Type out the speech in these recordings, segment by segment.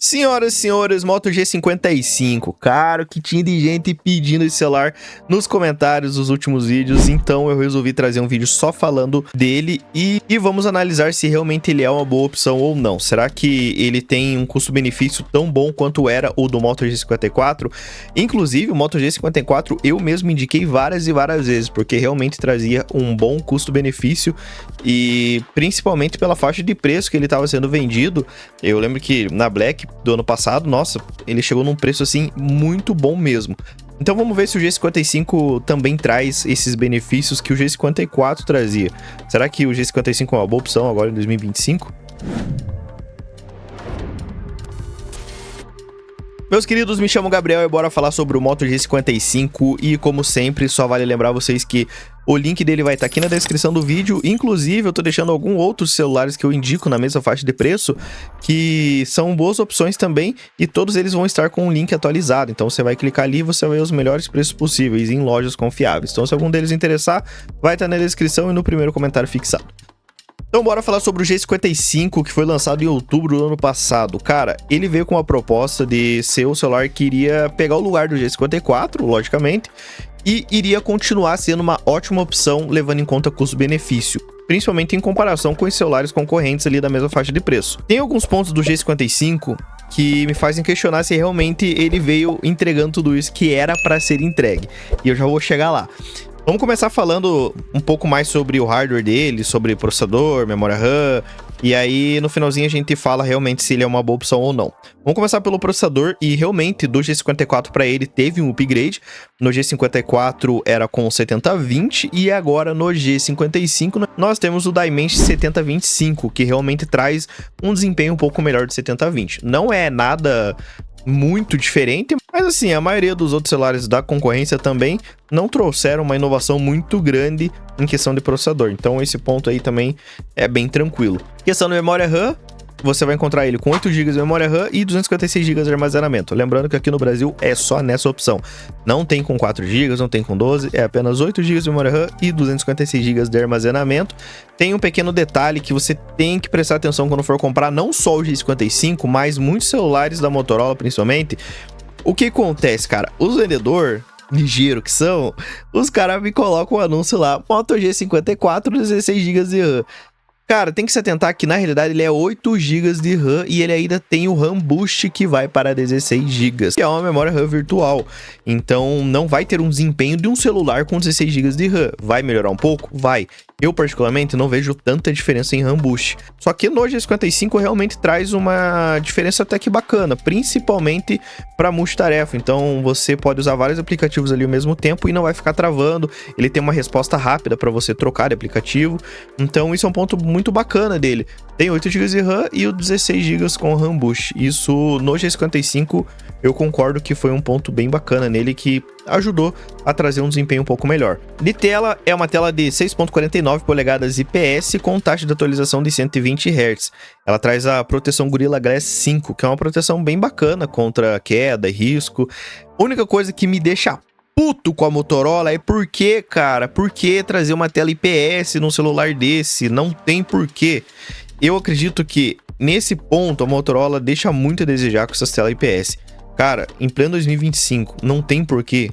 Senhoras e senhores, Moto G55, cara, que tinha de gente pedindo esse celular nos comentários dos últimos vídeos, então eu resolvi trazer um vídeo só falando dele e vamos analisar se realmente ele é uma boa opção ou não. Será que ele tem um custo-benefício tão bom quanto era o do Moto G54? Inclusive, o Moto G54 eu mesmo indiquei várias e várias vezes, porque realmente trazia um bom custo-benefício e principalmente pela faixa de preço que ele estava sendo vendido. Eu lembro que na Black do ano passado, nossa, ele chegou num preço assim muito bom mesmo. Então vamos ver se o G55 também traz esses benefícios que o G54 trazia. Será que o G55 é uma boa opção agora em 2025? Meus queridos, me chamo Gabriel e bora falar sobre o Moto G55 e como sempre, só vale lembrar vocês que o link dele vai estar aqui na descrição do vídeo. Inclusive, eu tô deixando alguns outros celulares que eu indico na mesma faixa de preço, que são boas opções também, e todos eles vão estar com um link atualizado. Então você vai clicar ali e você vai ver os melhores preços possíveis em lojas confiáveis. Então se algum deles interessar, vai estar na descrição e no primeiro comentário fixado. Então bora falar sobre o G55, que foi lançado em outubro do ano passado. Cara, ele veio com uma proposta de ser o celular que iria pegar o lugar do G54, logicamente, e iria continuar sendo uma ótima opção, levando em conta custo-benefício, principalmente em comparação com os celulares concorrentes ali da mesma faixa de preço. Tem alguns pontos do G55 que me fazem questionar se realmente ele veio entregando tudo isso que era para ser entregue, e eu já vou chegar lá. Vamos começar falando um pouco mais sobre o hardware dele, sobre processador, memória RAM, e aí no finalzinho a gente fala realmente se ele é uma boa opção ou não. Vamos começar pelo processador, e realmente do G54 para ele teve um upgrade. No G54 era com 7020 e agora no G55 nós temos o Dimensity 7025, que realmente traz um desempenho um pouco melhor de 7020. Não é nada muito diferente, mas assim, a maioria dos outros celulares da concorrência também não trouxeram uma inovação muito grande em questão de processador, então esse ponto aí também é bem tranquilo. Questão de memória RAM, você vai encontrar ele com 8 GB de memória RAM e 256 GB de armazenamento. Lembrando que aqui no Brasil é só nessa opção. Não tem com 4 GB, não tem com 12, é apenas 8 GB de memória RAM e 256 GB de armazenamento. Tem um pequeno detalhe que você tem que prestar atenção quando for comprar, não só o G55, mas muitos celulares da Motorola principalmente. O que acontece, cara? Os vendedores ligeiro que são, os caras me colocam um anúncio lá, Moto G54, 16 GB de RAM. Cara, tem que se atentar que na realidade ele é 8 GB de RAM e ele ainda tem o RAM Boost que vai para 16 GB, que é uma memória RAM virtual. Então não vai ter um desempenho de um celular com 16 GB de RAM. Vai melhorar um pouco? Vai. Eu particularmente não vejo tanta diferença em RAM Boost. Só que no G55 realmente traz uma diferença até que bacana, principalmente para multitarefa. Então você pode usar vários aplicativos ali ao mesmo tempo e não vai ficar travando. Ele tem uma resposta rápida para você trocar de aplicativo. Então isso é um ponto muito bacana dele. Tem 8 GB de RAM e o 16 GB com RAM Boost. Isso no G55 eu concordo que foi um ponto bem bacana nele, que ajudou a trazer um desempenho um pouco melhor. De tela, é uma tela de 6.49 polegadas IPS com taxa de atualização de 120 Hz. Ela traz a proteção Gorilla Glass 5, que é uma proteção bem bacana contra queda e risco. A única coisa que me deixa puto com a Motorola é por que, cara, por que trazer uma tela IPS num celular desse? Não tem porquê. Eu acredito que nesse ponto a Motorola deixa muito a desejar com essas telas IPS. Cara, em pleno 2025, não tem porquê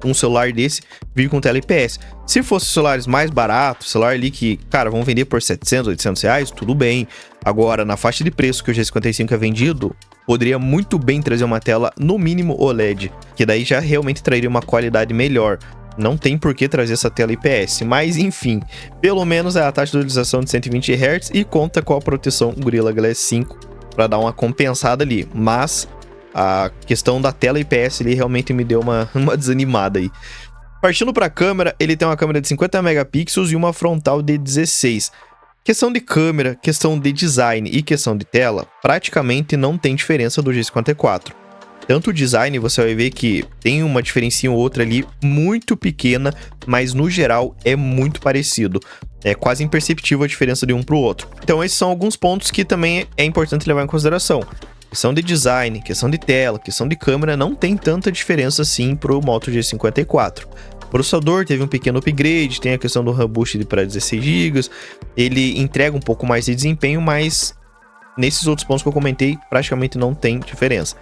um celular desse vir com tela IPS. Se fosse celulares mais baratos, celular ali que, cara, vão vender por 700, 800 reais, tudo bem. Agora, na faixa de preço que o G55 é vendido, poderia muito bem trazer uma tela, no mínimo OLED, que daí já realmente traria uma qualidade melhor. Não tem por que trazer essa tela IPS, mas enfim, pelo menos é a taxa de atualização de 120 Hz e conta com a proteção Gorilla Glass 5 para dar uma compensada ali, mas a questão da tela IPS ali realmente me deu uma desanimada aí. Partindo para a câmera, ele tem uma câmera de 50 megapixels e uma frontal de 16. Questão de câmera, questão de design e questão de tela, praticamente não tem diferença do G54. Tanto o design, você vai ver que tem uma diferencinha ou outra ali muito pequena, mas no geral é muito parecido. É quase imperceptível a diferença de um para o outro. Então esses são alguns pontos que também é importante levar em consideração. Questão de design, questão de tela, questão de câmera, não tem tanta diferença assim pro Moto G54. O processador teve um pequeno upgrade, tem a questão do RAM Boost para 16 GB, ele entrega um pouco mais de desempenho, mas nesses outros pontos que eu comentei, praticamente não tem diferença.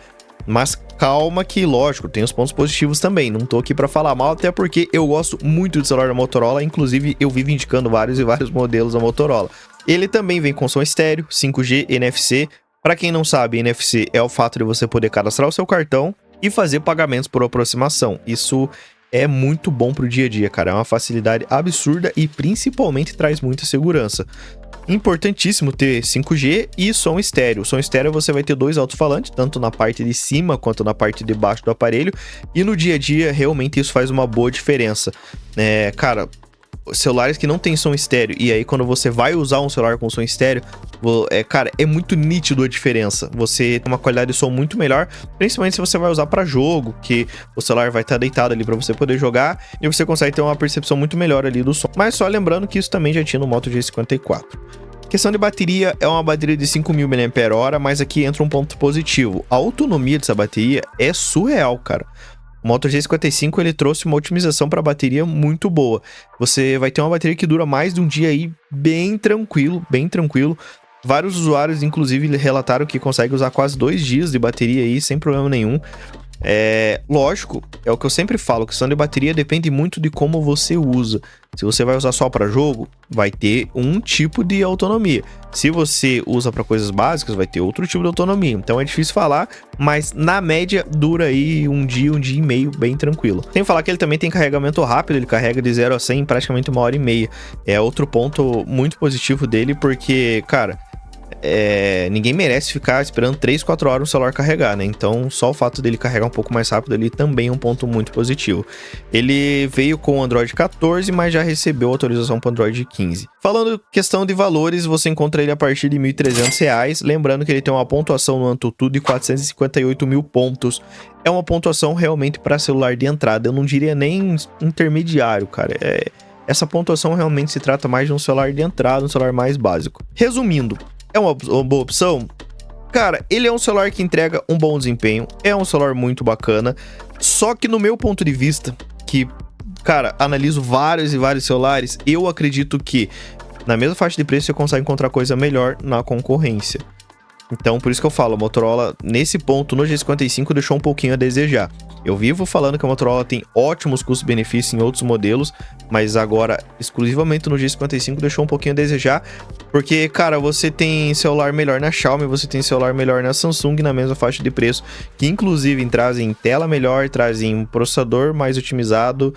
Mas calma que, lógico, tem os pontos positivos também. Não tô aqui pra falar mal, até porque eu gosto muito do celular da Motorola. Inclusive, eu vivo indicando vários e vários modelos da Motorola. Ele também vem com som estéreo, 5G, NFC. Pra quem não sabe, NFC é o fato de você poder cadastrar o seu cartão e fazer pagamentos por aproximação. Isso é muito bom pro dia a dia, cara. É uma facilidade absurda e principalmente traz muita segurança. Importantíssimo ter 5G e som estéreo. Som estéreo você vai ter dois alto-falantes, tanto na parte de cima quanto na parte de baixo do aparelho. E no dia a dia, realmente isso faz uma boa diferença. Cara, celulares que não tem som estéreo, e aí quando você vai usar um celular com som estéreo, cara, é muito nítido a diferença. Você tem uma qualidade de som muito melhor, principalmente se você vai usar para jogo, que o celular vai estar deitado ali para você poder jogar, e você consegue ter uma percepção muito melhor ali do som. Mas só lembrando que isso também já tinha no Moto G54. Questão de bateria, é uma bateria de 5.000 mAh, mas aqui entra um ponto positivo. A autonomia dessa bateria é surreal, cara. O Moto G55 ele trouxe uma otimização para a bateria muito boa. Você vai ter uma bateria que dura mais de um dia aí bem tranquilo, bem tranquilo. Vários usuários, inclusive, relataram que conseguem usar quase 2 dias de bateria aí sem problema nenhum. Lógico, é o que eu sempre falo, questão de bateria depende muito de como você usa. Se você vai usar só para jogo, vai ter um tipo de autonomia. Se você usa para coisas básicas, vai ter outro tipo de autonomia. Então é difícil falar, mas na média dura aí um dia e meio bem tranquilo. Sem falar que ele também tem carregamento rápido, ele carrega de 0 a 100 em praticamente 1h30. É outro ponto muito positivo dele, porque, cara, ninguém merece ficar esperando 3, 4 horas o celular carregar, né? Então, só o fato dele carregar um pouco mais rápido ali também é um ponto muito positivo. Ele veio com o Android 14, mas já recebeu atualização para o Android 15. Falando questão de valores, você encontra ele a partir de R$ 1.300. Lembrando que ele tem uma pontuação no AnTuTu de 458 mil pontos. É uma pontuação realmente para celular de entrada. Eu não diria nem intermediário, cara. Essa pontuação realmente se trata mais de um celular de entrada, um celular mais básico. Resumindo, é uma boa opção? Cara, ele é um celular que entrega um bom desempenho, é um celular muito bacana, só que no meu ponto de vista, que, cara, analiso vários e vários celulares, eu acredito que na mesma faixa de preço você consegue encontrar coisa melhor na concorrência. Então, por isso que eu falo, a Motorola, nesse ponto, no G55, deixou um pouquinho a desejar. Eu vivo falando que a Motorola tem ótimos custos-benefícios em outros modelos, mas agora, exclusivamente no G55, deixou um pouquinho a desejar, porque, cara, você tem celular melhor na Xiaomi, você tem celular melhor na Samsung na mesma faixa de preço, que inclusive trazem tela melhor, trazem um processador mais otimizado,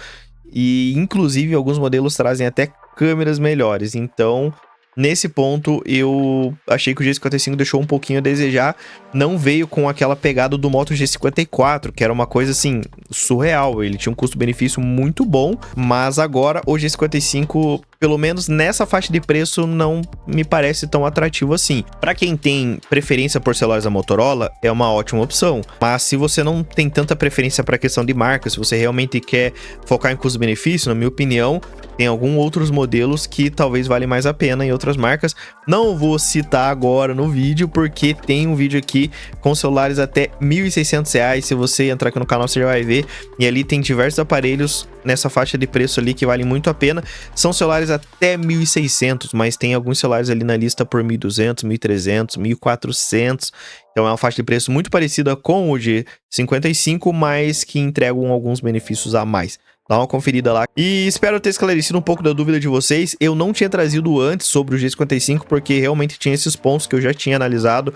e inclusive alguns modelos trazem até câmeras melhores. Então, nesse ponto, eu achei que o G55 deixou um pouquinho a desejar. Não veio com aquela pegada do Moto G54, que era uma coisa, assim, surreal. Ele tinha um custo-benefício muito bom, mas agora o G55, pelo menos nessa faixa de preço, não me parece tão atrativo assim. Para quem tem preferência por celulares da Motorola, é uma ótima opção. Mas se você não tem tanta preferência para questão de marca, se você realmente quer focar em custo-benefício, na minha opinião, tem alguns outros modelos que talvez valem mais a pena em outras marcas. Não vou citar agora no vídeo, porque tem um vídeo aqui com celulares até R$ 1.600. Se você entrar aqui no canal, você já vai ver. E ali tem diversos aparelhos nessa faixa de preço ali que valem muito a pena. São celulares até 1.600, mas tem alguns celulares ali na lista por 1.200, 1.300, 1.400. Então é uma faixa de preço muito parecida com o G55, mas que entregam alguns benefícios a mais. Dá uma conferida lá. E espero ter esclarecido um pouco da dúvida de vocês. Eu não tinha trazido antes sobre o G55, porque realmente tinha esses pontos que eu já tinha analisado.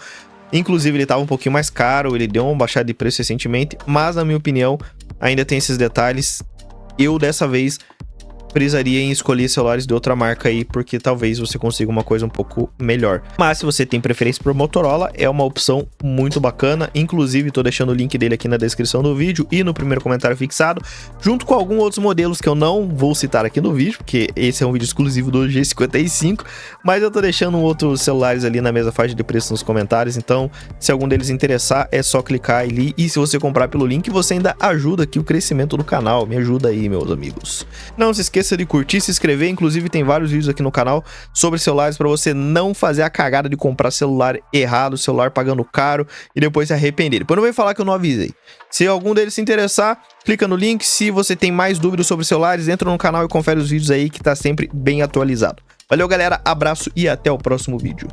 Inclusive, ele estava um pouquinho mais caro, ele deu uma baixada de preço recentemente, mas, na minha opinião, ainda tem esses detalhes. Eu, dessa vez, precisaria em escolher celulares de outra marca aí, porque talvez você consiga uma coisa um pouco melhor. Mas se você tem preferência por Motorola, é uma opção muito bacana. Inclusive, tô deixando o link dele aqui na descrição do vídeo e no primeiro comentário fixado, junto com alguns outros modelos que eu não vou citar aqui no vídeo, porque esse é um vídeo exclusivo do G55, mas eu tô deixando outros celulares ali na mesma faixa de preço nos comentários, então se algum deles interessar, é só clicar ali, e se você comprar pelo link, você ainda ajuda aqui o crescimento do canal. Me ajuda aí, meus amigos. Não se esqueça de curtir, se inscrever, inclusive tem vários vídeos aqui no canal sobre celulares para você não fazer a cagada de comprar celular errado, celular pagando caro e depois se arrepender. Depois não vem falar que eu não avisei. Se algum deles se interessar, clica no link. Se você tem mais dúvidas sobre celulares, entra no canal e confere os vídeos aí que tá sempre bem atualizado. Valeu, galera, abraço e até o próximo vídeo.